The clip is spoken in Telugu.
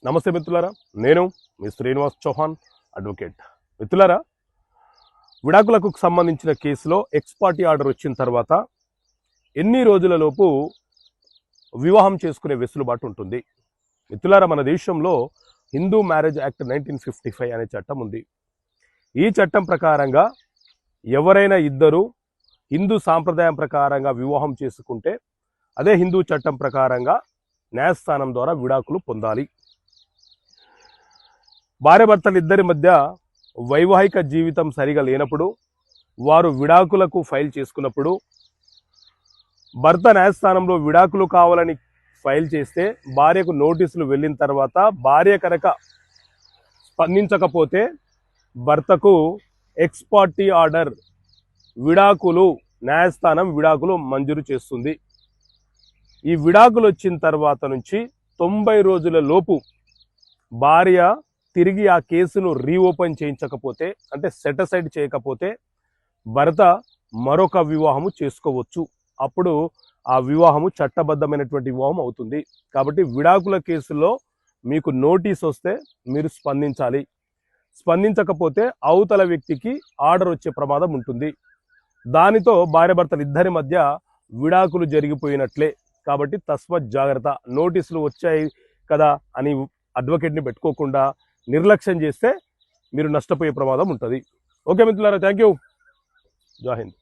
నమస్తే మిత్రులారా, నేను మీ శ్రీనివాస్ చౌహాన్ అడ్వకేట్. మిత్రులారా, విడాకులకు సంబంధించిన కేసులో ఎక్స్పార్టీ ఆర్డర్ వచ్చిన తర్వాత ఎన్ని రోజులలోపు వివాహం చేసుకునే వెసులుబాటు ఉంటుంది? మిత్రులారా, మన దేశంలో హిందూ మ్యారేజ్ యాక్ట్ 1955 అనే చట్టం ఉంది. ఈ చట్టం ప్రకారంగా ఎవరైనా ఇద్దరు హిందూ సాంప్రదాయం ప్రకారంగా వివాహం చేసుకుంటే అదే హిందూ చట్టం ప్రకారంగా న్యాయస్థానం ద్వారా విడాకులు పొందాలి. భార్యాభర్తలు ఇద్దరి మధ్య వైవాహిక జీవితం సరిగా లేనప్పుడు, వారు విడాకులకు ఫైల్ చేసుకున్నప్పుడు, భర్త న్యాయస్థానంలో విడాకులు కావాలని ఫైల్ చేస్తే భార్యకు నోటీసులు వెళ్ళిన తర్వాత భార్య కనుక స్పందించకపోతే భర్తకు ఎక్స్పార్టీ ఆర్డర్ విడాకులు న్యాయస్థానం విడాకులు మంజూరు చేస్తుంది. ఈ విడాకులు వచ్చిన తర్వాత నుంచి 90 రోజుల లోపు భార్య తిరిగి ఆ కేసును రీఓపెన్ చేయించకపోతే, అంటే సెటిసైడ్ చేయకపోతే భర్త మరొక వివాహము చేసుకోవచ్చు. అప్పుడు ఆ వివాహము చట్టబద్ధమైనటువంటి వివాహం అవుతుంది. కాబట్టి విడాకుల కేసులో మీకు నోటీస్ వస్తే మీరు స్పందించాలి. స్పందించకపోతే అవతల వ్యక్తికి ఆర్డర్ వచ్చే ప్రమాదం ఉంటుంది. దానితో భార్యాభర్తలు ఇద్దరి మధ్య విడాకులు జరిగిపోయినట్లే. కాబట్టి తస్మత్ జాగ్రత్త. నోటీసులు వచ్చాయి కదా అని అడ్వకేట్ని పెట్టుకోకుండా నిర్లక్ష్యం చేస్తే మీరు నష్టపోయే ప్రమాదం ఉంటుంది. ఓకే మిత్రులారా, థ్యాంక్ యూ. జై హింద్.